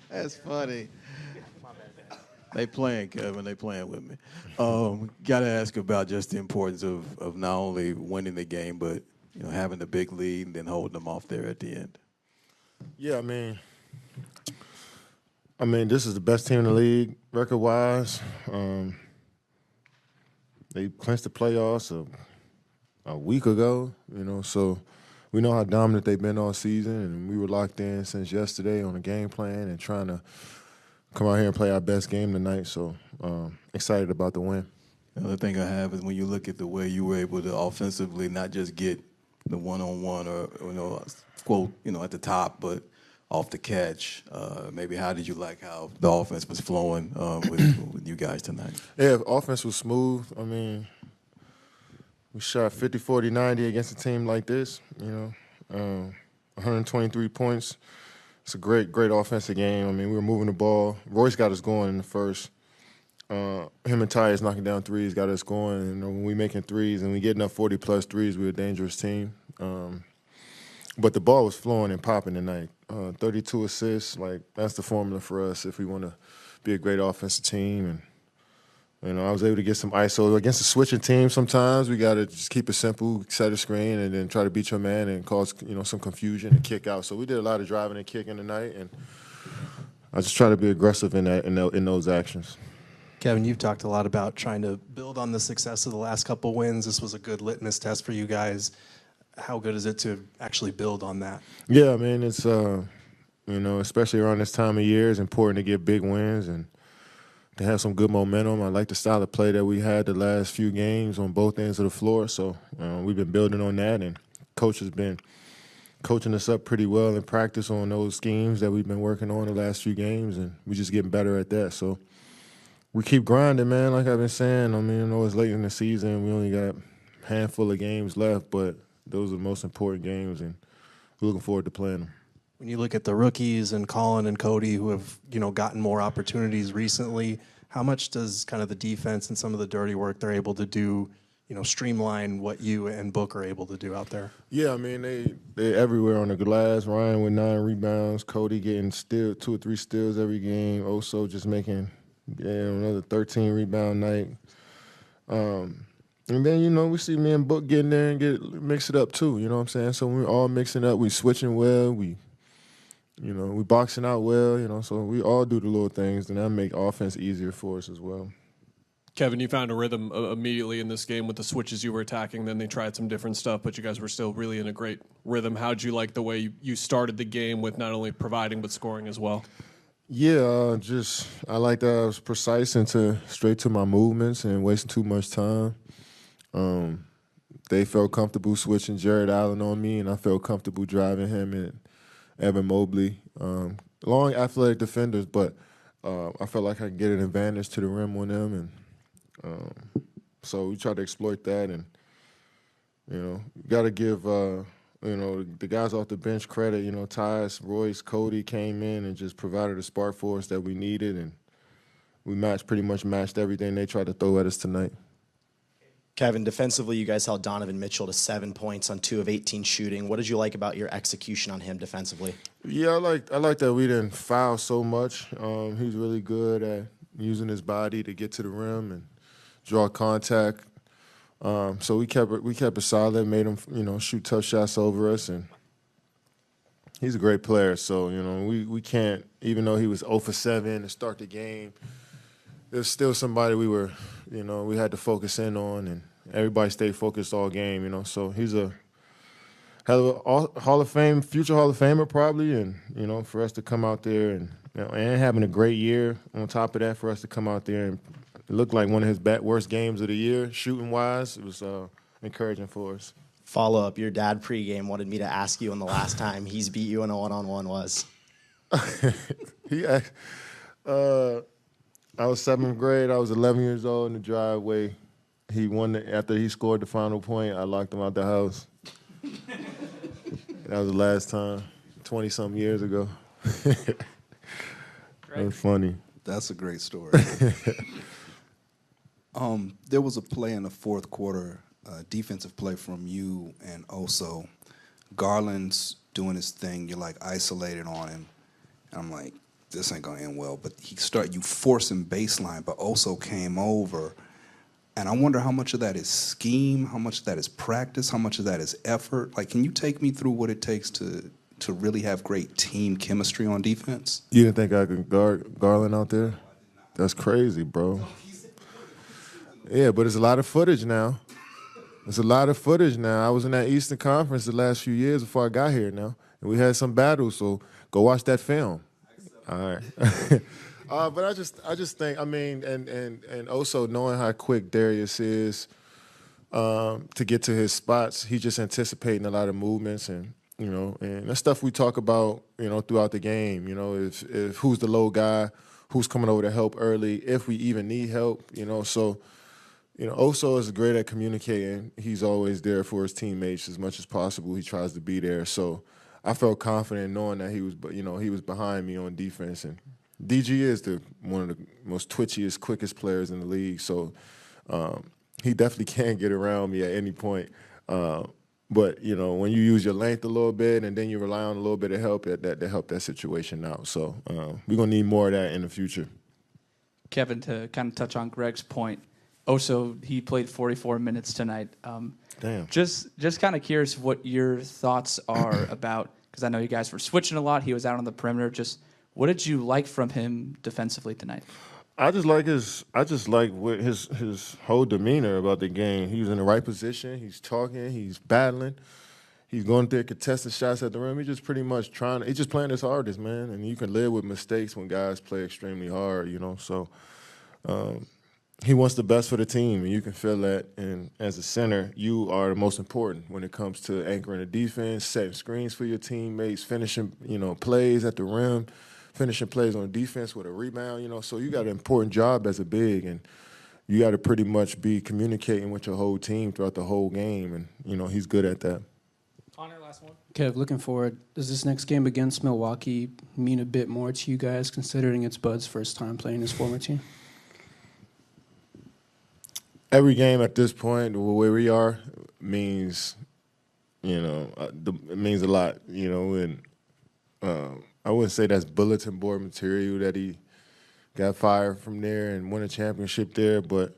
That's funny. They playing, Kevin. They playing with me. Got to ask about just the importance of not only winning the game, but having the big lead and then holding them off there at the end. Yeah, this is the best team in the league record-wise. They clinched the playoffs a week ago, so we know how dominant they've been all season, and we were locked in since yesterday on a game plan and trying to come out here and play our best game tonight. So excited about the win. The other thing I have is when you look at the way you were able to offensively not just get the one-on-one or quote at the top, but off the catch. Maybe how did you like how the offense was flowing with you guys tonight? Yeah, offense was smooth. We shot 50, 40, 90 against a team like this, 123 points. It's a great offensive game. We were moving the ball. Royce got us going in the first. Him and Tyus knocking down threes got us going. And when we making threes and we getting up 40-plus threes, we're a dangerous team. But the ball was flowing and popping tonight. 32 assists, that's the formula for us if we want to be a great offensive team. And I was able to get some ISO against a switching team. Sometimes we got to just keep it simple, set a screen, and then try to beat your man and cause some confusion and kick out. So we did a lot of driving and kicking tonight, and I just try to be aggressive in those actions. Kevin, you've talked a lot about trying to build on the success of the last couple wins. This was a good litmus test for you guys. How good is it to actually build on that? Yeah, it's especially around this time of year, it's important to get big wins and to have some good momentum. I like the style of play that we had the last few games on both ends of the floor. So we've been building on that, and Coach has been coaching us up pretty well in practice on those schemes that we've been working on the last few games, and we're just getting better at that. So we keep grinding, man, like I've been saying. I know it's late in the season. We only got a handful of games left, but those are the most important games, and we're looking forward to playing them. When you look at the rookies and Colin and Cody who have, gotten more opportunities recently, how much does kind of the defense and some of the dirty work they're able to do, streamline what you and Book are able to do out there? Yeah, they're everywhere on the glass. Ryan with 9 rebounds, Cody getting 2 or 3 steals every game. Oso just making another 13 rebound night. And then, we see me and Book getting there and mix it up too, you know what I'm saying? So we're all mixing up. We switching well. We boxing out well, so we all do the little things, and that make offense easier for us as well. Kevin, you found a rhythm immediately in this game with the switches you were attacking. Then they tried some different stuff, but you guys were still really in a great rhythm. How'd you like the way you started the game with not only providing but scoring as well? Yeah, I like that I was precise and straight to my movements and wasting too much time. They felt comfortable switching Jared Allen on me, and I felt comfortable driving him and Evan Mobley. Long, athletic defenders, but I felt like I could get an advantage to the rim on them, and so we tried to exploit that. And got to give the guys off the bench credit. Tyus, Royce, Cody came in and just provided a spark for us that we needed, and we pretty much matched everything they tried to throw at us tonight. Kevin, defensively, you guys held Donovan Mitchell to 7 points on 2 of 18 shooting. What did you like about your execution on him defensively? Yeah, I like that we didn't foul so much. He's really good at using his body to get to the rim and draw contact. So we kept it solid, made him shoot tough shots over us, and he's a great player. So we can't, even though he was 0 for 7 to start the game, there's still somebody we had to focus in on, and everybody stayed focused all game, So he's a hell of a Hall of Fame, future Hall of Famer probably, and, for us to come out there and having a great year on top of that, for us to come out there and it looked like one of his worst games of the year, shooting-wise, it was encouraging for us. Follow-up, your dad pregame wanted me to ask you when the last time he's beat you in a one-on-one was. I was 7th grade. I was 11 years old in the driveway. He won after he scored the final point. I locked him out the house. That was the last time, 20-something years ago. That was funny. That's a great story. There was a play in the fourth quarter, defensive play from you and also Garland's doing his thing. You're like isolated on him. And I'm like, this ain't gonna end well. But you force him baseline, but also came over. And I wonder how much of that is scheme, how much of that is practice, how much of that is effort. Like, can you take me through what it takes to really have great team chemistry on defense? You didn't think I could guard Garland out there? That's crazy, bro. Yeah, but it's a lot of footage now. It's a lot of footage now. I was in that Eastern Conference the last few years before I got here now, and we had some battles, so go watch that film. All right. But I just think, I mean, and also knowing how quick Darius is to get to his spots, he's just anticipating a lot of movements, and and that's stuff we talk about, throughout the game. If who's the low guy, who's coming over to help early, if we even need help, So, Oso is great at communicating. He's always there for his teammates as much as possible. He tries to be there. So I felt confident knowing that he was behind me on defense, and DG is one of the most twitchiest, quickest players in the league, so he definitely can get around me at any point. But when you use your length a little bit and then you rely on a little bit of help, that help that situation out. So we're gonna need more of that in the future. Kevin, to kind of touch on Greg's point, also he played 44 minutes tonight. Damn. Just kind of curious what your thoughts are about, because I know you guys were switching a lot. He was out on the perimeter. Just what did you like from him defensively tonight? I just like his whole demeanor about the game. He was in the right position. He's talking. He's battling. He's going there, contested shots at the rim. He's just pretty much he's just playing his hardest, man. And you can live with mistakes when guys play extremely hard, So he wants the best for the team, and you can feel that. And as a center, you are the most important when it comes to anchoring the defense, setting screens for your teammates, finishing, plays at the rim, finishing plays on defense with a rebound, So you got an important job as a big, and you got to pretty much be communicating with your whole team throughout the whole game, and, he's good at that. Connor, last one. Kev, looking forward, does this next game against Milwaukee mean a bit more to you guys, considering it's Bud's first time playing his former team? Every game at this point, where we are, means, it means a lot, and I wouldn't say that's bulletin board material that he got fired from there and won a championship there, but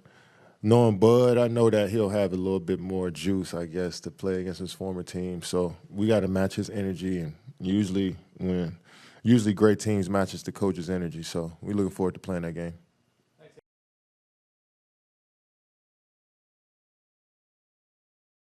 knowing Bud, I know that he'll have a little bit more juice, I guess, to play against his former team. So we got to match his energy, and usually great teams matches the coach's energy. So we're looking forward to playing that game.